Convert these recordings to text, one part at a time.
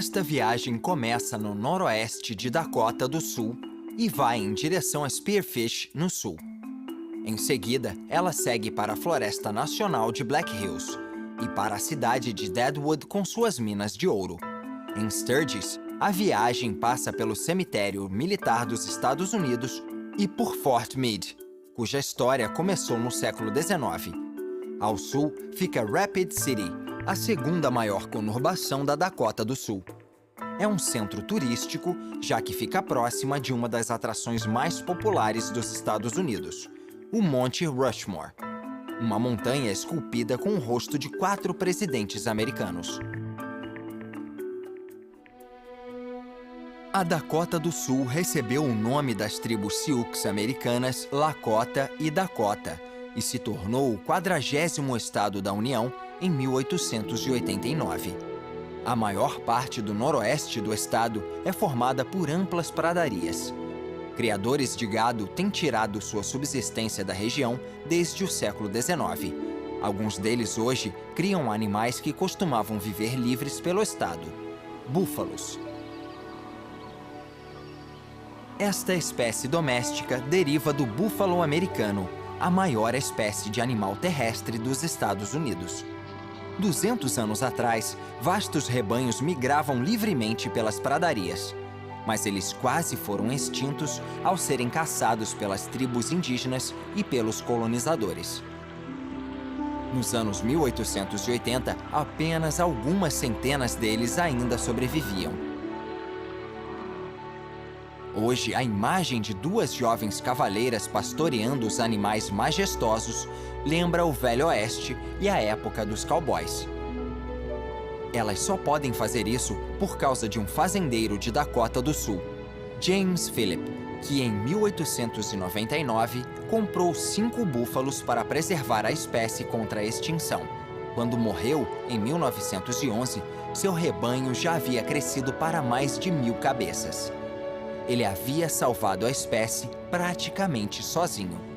Esta viagem começa no noroeste de Dakota do Sul e vai em direção a Spearfish, no sul. Em seguida, ela segue para a Floresta Nacional de Black Hills e para a cidade de Deadwood com suas minas de ouro. Em Sturgis, a viagem passa pelo cemitério militar dos Estados Unidos e por Fort Meade, cuja história começou no século XIX. Ao sul fica Rapid City, a segunda maior conurbação da Dakota do Sul. É um centro turístico, já que fica próxima de uma das atrações mais populares dos Estados Unidos, o Monte Rushmore, uma montanha esculpida com o rosto de 4 presidentes americanos. A Dakota do Sul recebeu o nome das tribos Sioux americanas Lakota e Dakota e se tornou o 40º estado da União em 1889. A maior parte do noroeste do estado é formada por amplas pradarias. Criadores de gado têm tirado sua subsistência da região desde o século XIX. Alguns deles hoje criam animais que costumavam viver livres pelo estado: búfalos. Esta espécie doméstica deriva do búfalo americano, a maior espécie de animal terrestre dos Estados Unidos. 200 anos atrás, vastos rebanhos migravam livremente pelas pradarias, mas eles quase foram extintos ao serem caçados pelas tribos indígenas e pelos colonizadores. Nos anos 1880, apenas algumas centenas deles ainda sobreviviam. Hoje, a imagem de 2 jovens cavaleiras pastoreando os animais majestosos lembra o Velho Oeste e a época dos cowboys. Elas só podem fazer isso por causa de um fazendeiro de Dakota do Sul, James Phillip, que em 1899 comprou 5 búfalos para preservar a espécie contra a extinção. Quando morreu, em 1911, seu rebanho já havia crescido para mais de 1000 cabeças. Ele havia salvado a espécie praticamente sozinho.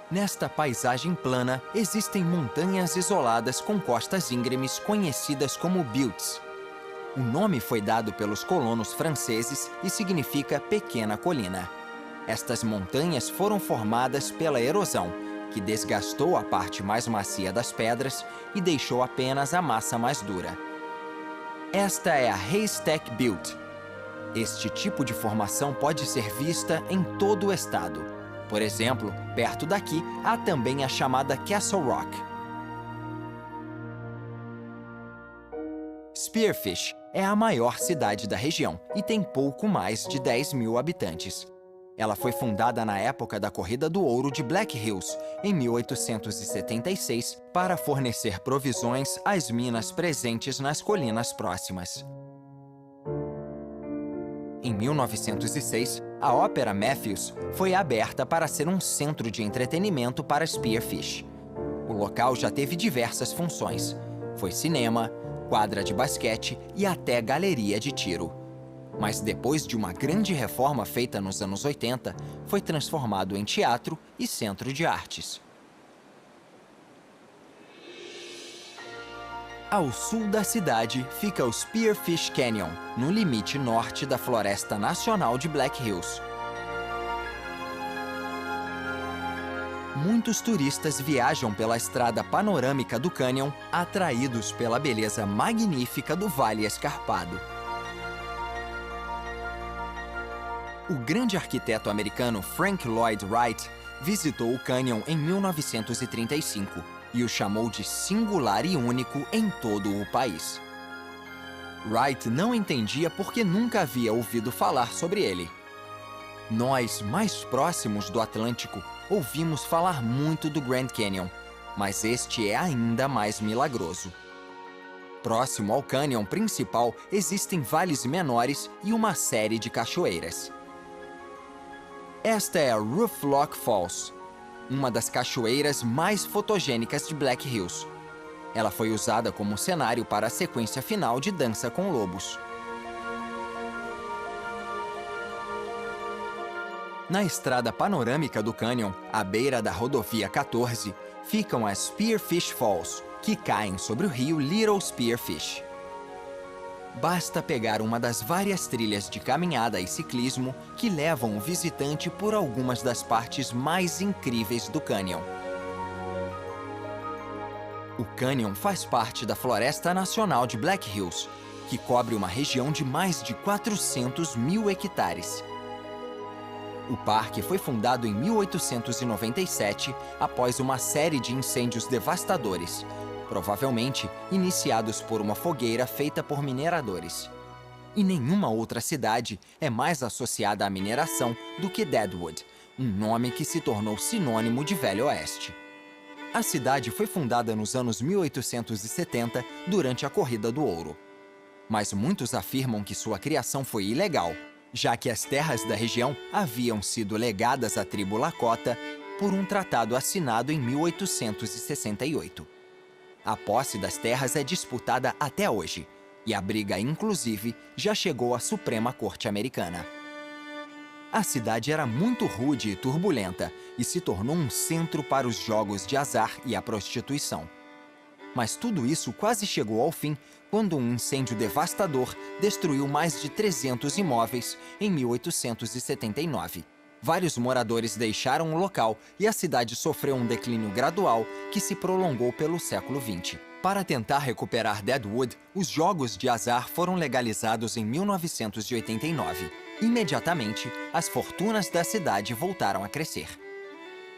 Nesta paisagem plana, existem montanhas isoladas com costas íngremes conhecidas como buttes. O nome foi dado pelos colonos franceses e significa pequena colina. Estas montanhas foram formadas pela erosão, que desgastou a parte mais macia das pedras e deixou apenas a massa mais dura. Esta é a Haystack Butte. Este tipo de formação pode ser vista em todo o estado. Por exemplo, perto daqui há também a chamada Castle Rock. Spearfish é a maior cidade da região e tem pouco mais de 10.000 habitantes. Ela foi fundada na época da Corrida do Ouro de Black Hills, em 1876, para fornecer provisões às minas presentes nas colinas próximas. Em 1906, a Ópera Matthews foi aberta para ser um centro de entretenimento para Spearfish. O local já teve diversas funções. Foi cinema, quadra de basquete e até galeria de tiro. Mas depois de uma grande reforma feita nos anos 80, foi transformado em teatro e centro de artes. Ao sul da cidade fica o Spearfish Canyon, no limite norte da Floresta Nacional de Black Hills. Muitos turistas viajam pela estrada panorâmica do cânion, atraídos pela beleza magnífica do Vale Escarpado. O grande arquiteto americano Frank Lloyd Wright visitou o cânion em 1935 e o chamou de singular e único em todo o país. Wright não entendia porque nunca havia ouvido falar sobre ele. Nós, mais próximos do Atlântico, ouvimos falar muito do Grand Canyon, mas este é ainda mais milagroso. Próximo ao cânion principal existem vales menores e uma série de cachoeiras. Esta é a Rooflock Falls, uma das cachoeiras mais fotogênicas de Black Hills. Ela foi usada como cenário para a sequência final de Dança com Lobos. Na estrada panorâmica do cânion, à beira da rodovia 14, ficam as Spearfish Falls, que caem sobre o rio Little Spearfish. Basta pegar uma das várias trilhas de caminhada e ciclismo que levam o visitante por algumas das partes mais incríveis do cânion. O cânion faz parte da Floresta Nacional de Black Hills, que cobre uma região de mais de 400 mil hectares. O parque foi fundado em 1897 após uma série de incêndios devastadores, provavelmente iniciados por uma fogueira feita por mineradores. E nenhuma outra cidade é mais associada à mineração do que Deadwood, um nome que se tornou sinônimo de Velho Oeste. A cidade foi fundada nos anos 1870 durante a Corrida do Ouro. Mas muitos afirmam que sua criação foi ilegal, já que as terras da região haviam sido legadas à tribo Lakota por um tratado assinado em 1868. A posse das terras é disputada até hoje, e a briga, inclusive, já chegou à Suprema Corte Americana. A cidade era muito rude e turbulenta e se tornou um centro para os jogos de azar e a prostituição. Mas tudo isso quase chegou ao fim quando um incêndio devastador destruiu mais de 300 imóveis em 1879. Vários moradores deixaram o local e a cidade sofreu um declínio gradual que se prolongou pelo século XX. Para tentar recuperar Deadwood, os jogos de azar foram legalizados em 1989. Imediatamente, as fortunas da cidade voltaram a crescer.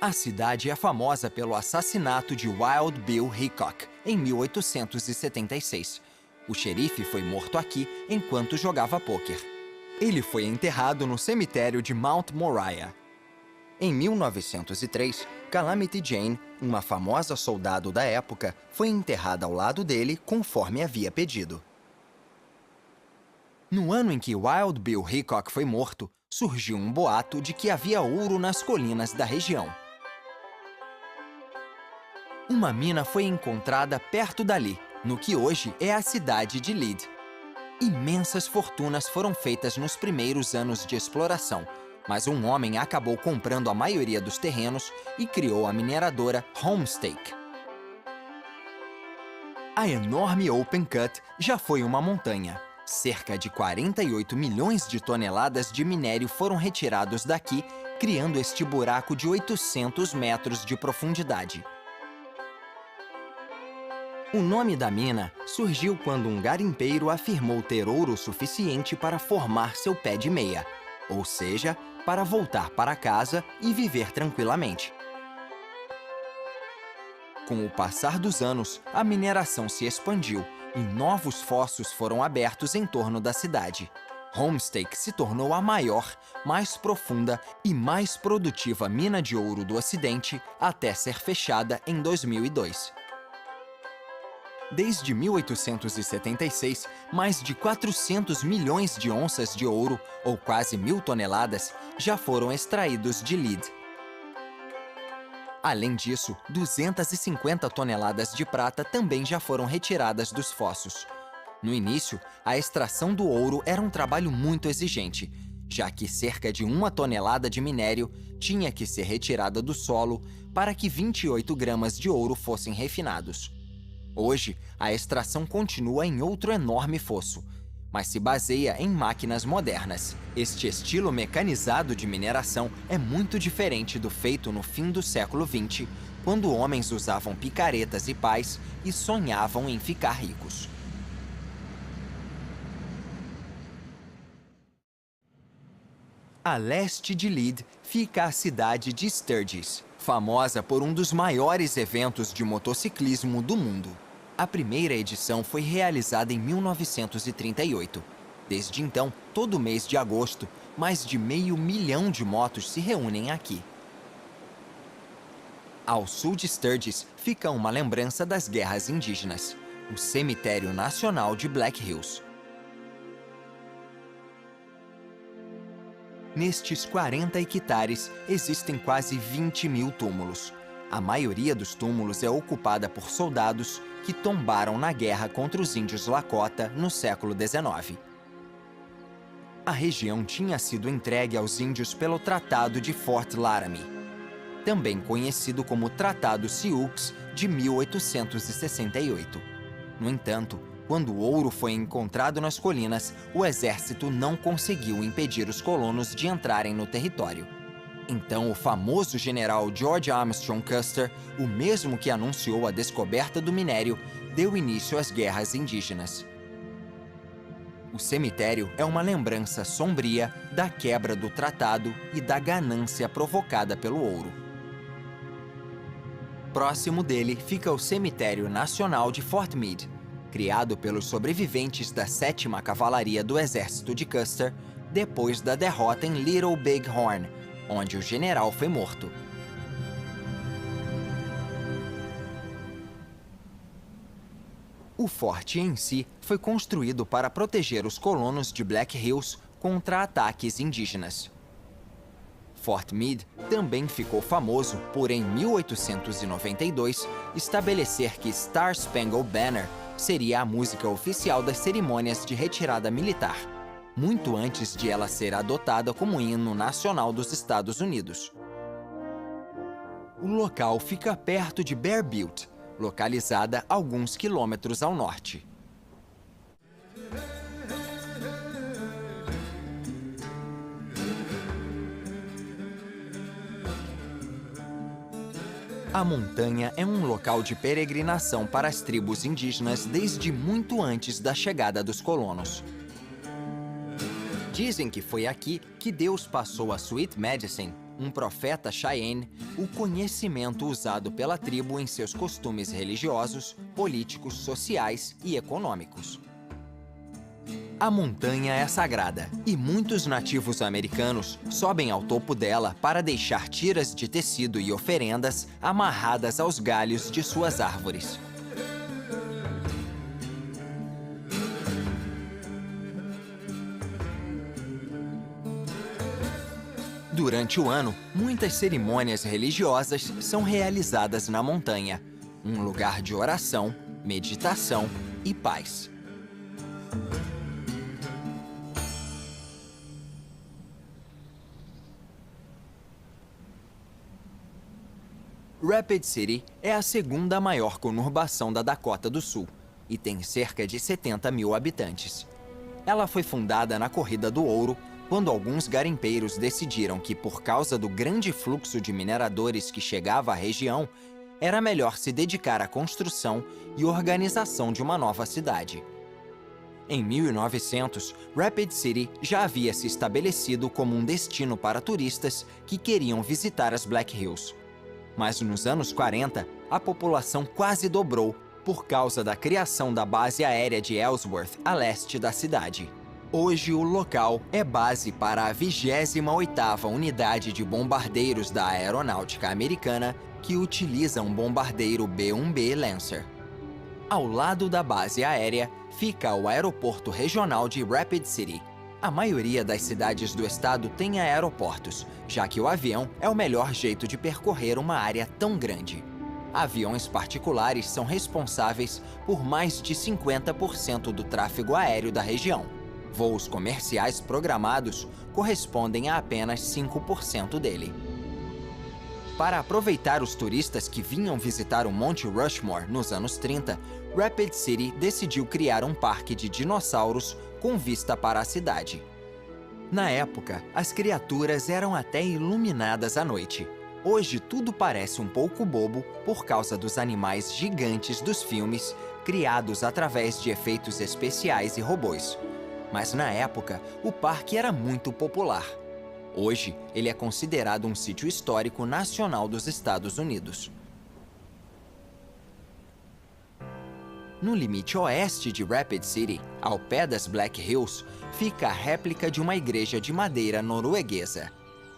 A cidade é famosa pelo assassinato de Wild Bill Hickok, em 1876. O xerife foi morto aqui enquanto jogava pôquer. Ele foi enterrado no cemitério de Mount Moriah. Em 1903, Calamity Jane, uma famosa soldado da época, foi enterrada ao lado dele conforme havia pedido. No ano em que Wild Bill Hickok foi morto, surgiu um boato de que havia ouro nas colinas da região. Uma mina foi encontrada perto dali, no que hoje é a cidade de Lead. Imensas fortunas foram feitas nos primeiros anos de exploração, mas um homem acabou comprando a maioria dos terrenos e criou a mineradora Homestake. A enorme Open Cut já foi uma montanha. Cerca de 48 milhões de toneladas de minério foram retirados daqui, criando este buraco de 800 metros de profundidade. O nome da mina surgiu quando um garimpeiro afirmou ter ouro suficiente para formar seu pé de meia, ou seja, para voltar para casa e viver tranquilamente. Com o passar dos anos, a mineração se expandiu e novos fossos foram abertos em torno da cidade. Homestake se tornou a maior, mais profunda e mais produtiva mina de ouro do Ocidente até ser fechada em 2002. Desde 1876, mais de 400 milhões de onças de ouro, ou quase 1.000 toneladas, já foram extraídos de Lead. Além disso, 250 toneladas de prata também já foram retiradas dos fossos. No início, a extração do ouro era um trabalho muito exigente, já que cerca de 1 tonelada de minério tinha que ser retirada do solo para que 28 gramas de ouro fossem refinados. Hoje, a extração continua em outro enorme fosso, mas se baseia em máquinas modernas. Este estilo mecanizado de mineração é muito diferente do feito no fim do século XX, quando homens usavam picaretas e pás e sonhavam em ficar ricos. A leste de Lead fica a cidade de Sturgis, famosa por um dos maiores eventos de motociclismo do mundo. A primeira edição foi realizada em 1938. Desde então, todo mês de agosto, mais de 500 mil de motos se reúnem aqui. Ao sul de Sturgis fica uma lembrança das guerras indígenas, o Cemitério Nacional de Black Hills. Nestes 40 hectares existem quase 20 mil túmulos. A maioria dos túmulos é ocupada por soldados que tombaram na guerra contra os índios Lakota no século XIX. A região tinha sido entregue aos índios pelo Tratado de Fort Laramie, também conhecido como Tratado Sioux de 1868. No entanto, quando o ouro foi encontrado nas colinas, o exército não conseguiu impedir os colonos de entrarem no território. Então, o famoso general George Armstrong Custer, o mesmo que anunciou a descoberta do minério, deu início às guerras indígenas. O cemitério é uma lembrança sombria da quebra do tratado e da ganância provocada pelo ouro. Próximo dele fica o Cemitério Nacional de Fort Meade, criado pelos sobreviventes da 7ª Cavalaria do Exército de Custer, depois da derrota em Little Big Horn, onde o general foi morto. O forte em si foi construído para proteger os colonos de Black Hills contra ataques indígenas. Fort Meade também ficou famoso por, em 1892, estabelecer que Star Spangled Banner seria a música oficial das cerimônias de retirada militar, muito antes de ela ser adotada como hino nacional dos Estados Unidos. O local fica perto de Bear Butte, localizada alguns quilômetros ao norte. A montanha é um local de peregrinação para as tribos indígenas desde muito antes da chegada dos colonos. Dizem que foi aqui que Deus passou a Sweet Medicine, um profeta Cheyenne, o conhecimento usado pela tribo em seus costumes religiosos, políticos, sociais e econômicos. A montanha é sagrada e muitos nativos americanos sobem ao topo dela para deixar tiras de tecido e oferendas amarradas aos galhos de suas árvores. Durante o ano, muitas cerimônias religiosas são realizadas na montanha, um lugar de oração, meditação e paz. Rapid City é a segunda maior conurbação da Dakota do Sul e tem cerca de 70 mil habitantes. Ela foi fundada na Corrida do Ouro, quando alguns garimpeiros decidiram que, por causa do grande fluxo de mineradores que chegava à região, era melhor se dedicar à construção e organização de uma nova cidade. Em 1900, Rapid City já havia se estabelecido como um destino para turistas que queriam visitar as Black Hills. Mas nos anos 40, a população quase dobrou por causa da criação da base aérea de Ellsworth, a leste da cidade. Hoje, o local é base para a 28ª Unidade de Bombardeiros da Aeronáutica Americana, que utiliza um bombardeiro B-1B Lancer. Ao lado da base aérea fica o Aeroporto Regional de Rapid City. A maioria das cidades do estado tem aeroportos, já que o avião é o melhor jeito de percorrer uma área tão grande. Aviões particulares são responsáveis por mais de 50% do tráfego aéreo da região. Voos comerciais programados correspondem a apenas 5% dele. Para aproveitar os turistas que vinham visitar o Monte Rushmore nos anos 30, Rapid City decidiu criar um parque de dinossauros com vista para a cidade. Na época, as criaturas eram até iluminadas à noite. Hoje tudo parece um pouco bobo por causa dos animais gigantes dos filmes, criados através de efeitos especiais e robôs. Mas na época, o parque era muito popular. Hoje, ele é considerado um sítio histórico nacional dos Estados Unidos. No limite oeste de Rapid City, ao pé das Black Hills, fica a réplica de uma igreja de madeira norueguesa.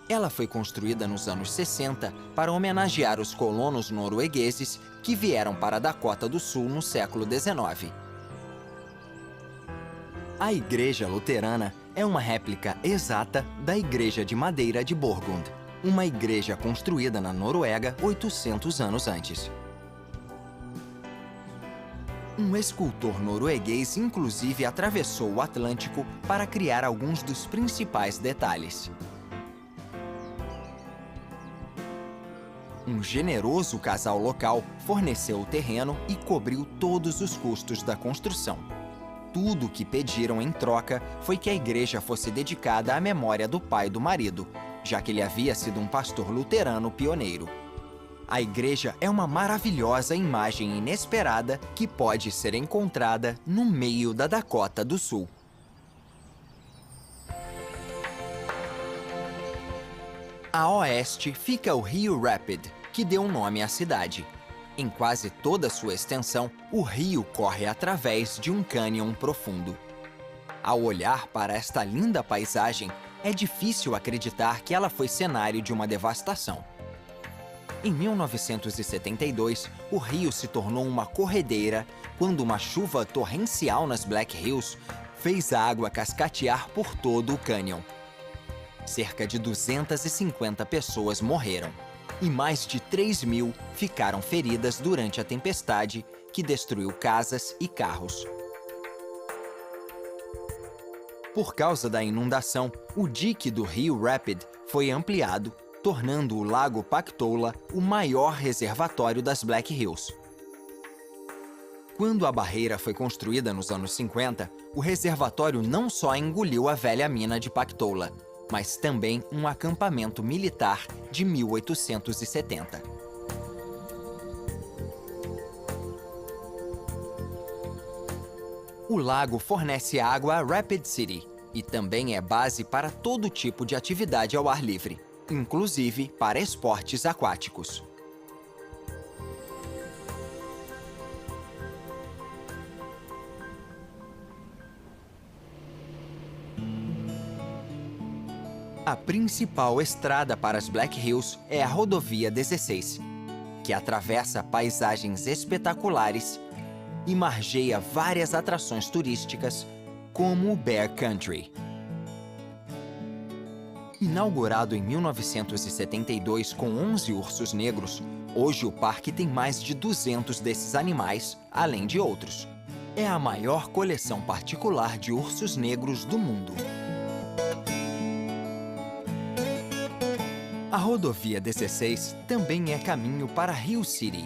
Ela foi construída nos anos 60 para homenagear os colonos noruegueses que vieram para a Dakota do Sul no século XIX. A Igreja Luterana é uma réplica exata da Igreja de Madeira de Borgund, uma igreja construída na Noruega 800 anos antes. Um escultor norueguês inclusive atravessou o Atlântico para criar alguns dos principais detalhes. Um generoso casal local forneceu o terreno e cobriu todos os custos da construção. Tudo o que pediram em troca foi que a igreja fosse dedicada à memória do pai do marido, já que ele havia sido um pastor luterano pioneiro. A igreja é uma maravilhosa imagem inesperada que pode ser encontrada no meio da Dakota do Sul. A oeste fica o rio Rapid, que deu nome à cidade. Em quase toda sua extensão, o rio corre através de um cânion profundo. Ao olhar para esta linda paisagem, é difícil acreditar que ela foi cenário de uma devastação. Em 1972, o rio se tornou uma corredeira quando uma chuva torrencial nas Black Hills fez a água cascatear por todo o cânion. Cerca de 250 pessoas morreram e mais de 3.000 ficaram feridas durante a tempestade que destruiu casas e carros. Por causa da inundação, o dique do rio Rapid foi ampliado, tornando o Lago Pactola o maior reservatório das Black Hills. Quando a barreira foi construída nos anos 50, o reservatório não só engoliu a velha mina de Pactola, mas também um acampamento militar de 1870. O lago fornece água a Rapid City e também é base para todo tipo de atividade ao ar livre, inclusive para esportes aquáticos. A principal estrada para as Black Hills é a Rodovia 16, que atravessa paisagens espetaculares e margeia várias atrações turísticas, como o Bear Country. Inaugurado em 1972 com 11 ursos negros, hoje o parque tem mais de 200 desses animais, além de outros. É a maior coleção particular de ursos negros do mundo. A Rodovia 16 também é caminho para Hill City.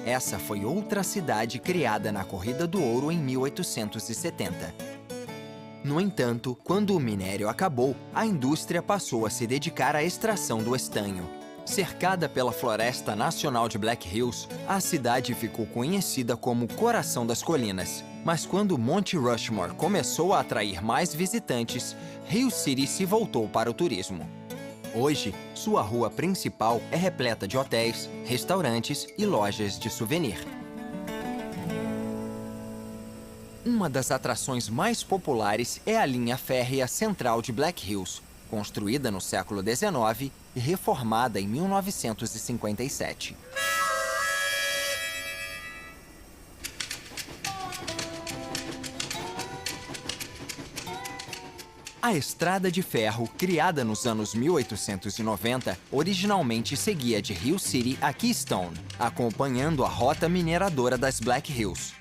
Essa foi outra cidade criada na Corrida do Ouro em 1870. No entanto, quando o minério acabou, a indústria passou a se dedicar à extração do estanho. Cercada pela Floresta Nacional de Black Hills, a cidade ficou conhecida como Coração das Colinas. Mas quando Monte Rushmore começou a atrair mais visitantes, Hill City se voltou para o turismo. Hoje, sua rua principal é repleta de hotéis, restaurantes e lojas de souvenir. Uma das atrações mais populares é a linha férrea central de Black Hills, construída no século XIX e reformada em 1957. A estrada de ferro, criada nos anos 1890, originalmente seguia de Hill City a Keystone, acompanhando a rota mineradora das Black Hills.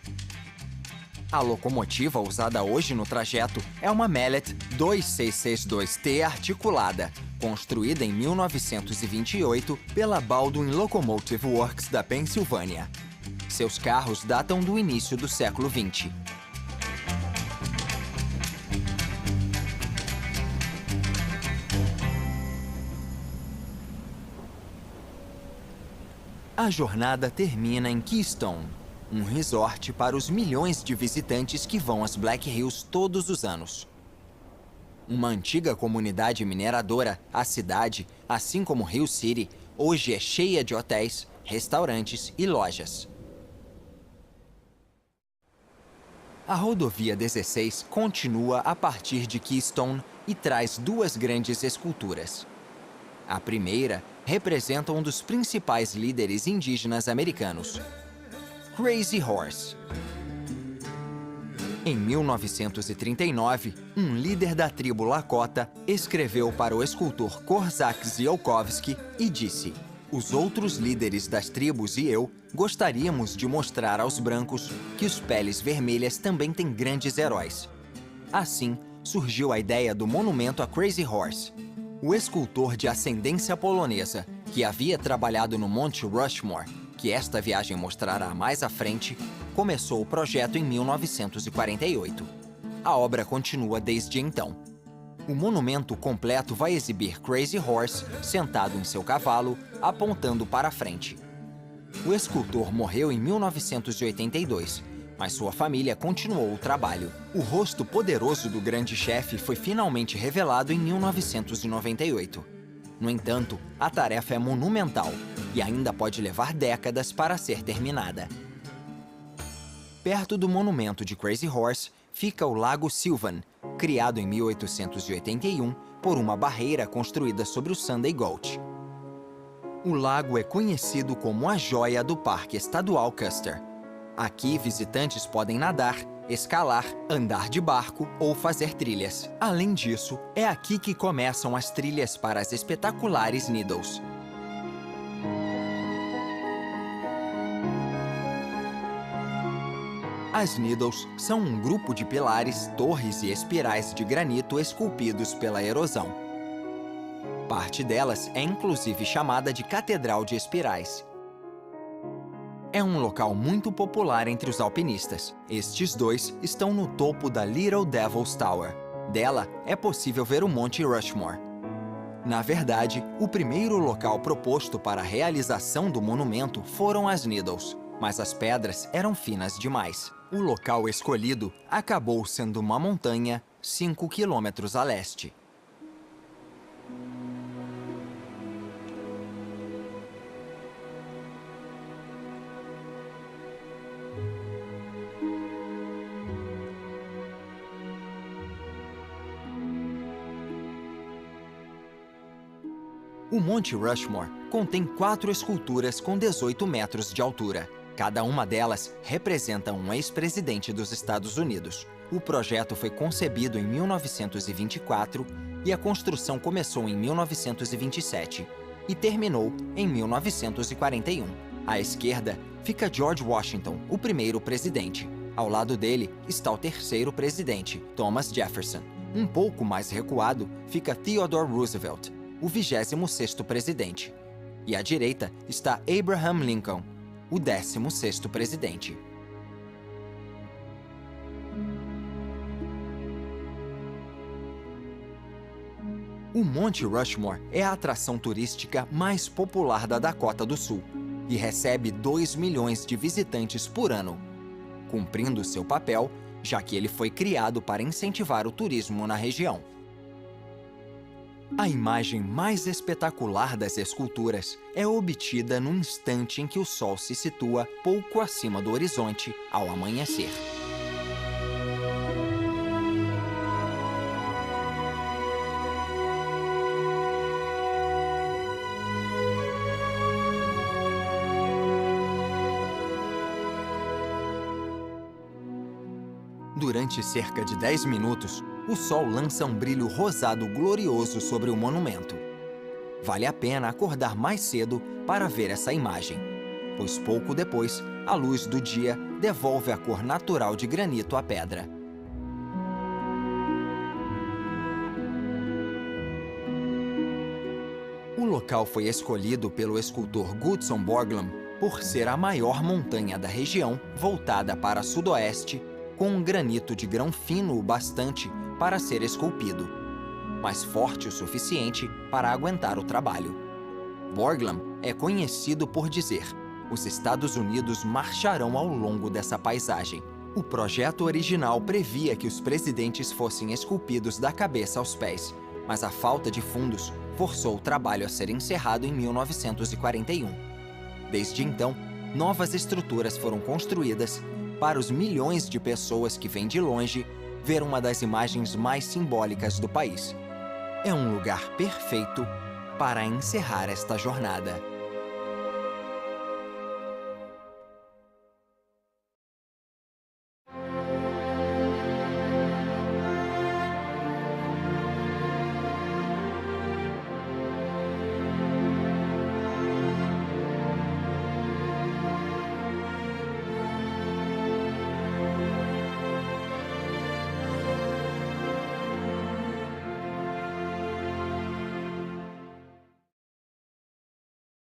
A locomotiva usada hoje no trajeto é uma Mallet 2662T articulada, construída em 1928 pela Baldwin Locomotive Works da Pensilvânia. Seus carros datam do início do século XX. A jornada termina em Keystone, um resort para os milhões de visitantes que vão às Black Hills todos os anos. Uma antiga comunidade mineradora, a cidade, assim como Hill City, hoje é cheia de hotéis, restaurantes e lojas. A Rodovia 16 continua a partir de Keystone e traz duas grandes esculturas. A primeira representa um dos principais líderes indígenas americanos, Crazy Horse. Em 1939, um líder da tribo Lakota escreveu para o escultor Korczak Ziolkowski e disse: "Os outros líderes das tribos e eu gostaríamos de mostrar aos brancos que os peles vermelhas também têm grandes heróis." Assim, surgiu a ideia do monumento a Crazy Horse. O escultor de ascendência polonesa, que havia trabalhado no Monte Rushmore, que esta viagem mostrará mais à frente, começou o projeto em 1948. A obra continua desde então. O monumento completo vai exibir Crazy Horse sentado em seu cavalo, apontando para a frente. O escultor morreu em 1982, mas sua família continuou o trabalho. O rosto poderoso do grande chefe foi finalmente revelado em 1998. No entanto, a tarefa é monumental e ainda pode levar décadas para ser terminada. Perto do monumento de Crazy Horse fica o Lago Sylvan, criado em 1881 por uma barreira construída sobre o Sunday Gulch. O lago é conhecido como a joia do Parque Estadual Custer. Aqui, visitantes podem nadar, escalar, andar de barco ou fazer trilhas. Além disso, é aqui que começam as trilhas para as espetaculares Needles. As Needles são um grupo de pilares, torres e espirais de granito esculpidos pela erosão. Parte delas é inclusive chamada de Catedral de Espirais. É um local muito popular entre os alpinistas. Estes dois estão no topo da Little Devil's Tower. Dela é possível ver o Monte Rushmore. Na verdade, o primeiro local proposto para a realização do monumento foram as Needles, mas as pedras eram finas demais. O local escolhido acabou sendo uma montanha 5 quilômetros a leste. O Monte Rushmore contém 4 esculturas com 18 metros de altura. Cada uma delas representa um ex-presidente dos Estados Unidos. O projeto foi concebido em 1924 e a construção começou em 1927 e terminou em 1941. À esquerda fica George Washington, o primeiro presidente. Ao lado dele está o terceiro presidente, Thomas Jefferson. Um pouco mais recuado fica Theodore Roosevelt, o 26º presidente. E à direita está Abraham Lincoln, o 16º presidente. O Monte Rushmore é a atração turística mais popular da Dakota do Sul e recebe 2 milhões de visitantes por ano, cumprindo seu papel, já que ele foi criado para incentivar o turismo na região. A imagem mais espetacular das esculturas é obtida no instante em que o sol se situa pouco acima do horizonte ao amanhecer. Durante cerca de 10 minutos, o sol lança um brilho rosado glorioso sobre o monumento. Vale a pena acordar mais cedo para ver essa imagem, pois pouco depois, a luz do dia devolve a cor natural de granito à pedra. O local foi escolhido pelo escultor Gutzon Borglum por ser a maior montanha da região voltada para sudoeste, com um granito de grão fino o bastante para ser esculpido, mas forte o suficiente para aguentar o trabalho. Borglum é conhecido por dizer: os Estados Unidos marcharão ao longo dessa paisagem. O projeto original previa que os presidentes fossem esculpidos da cabeça aos pés, mas a falta de fundos forçou o trabalho a ser encerrado em 1941. Desde então, novas estruturas foram construídas para os milhões de pessoas que vêm de longe ver uma das imagens mais simbólicas do país. É um lugar perfeito para encerrar esta jornada.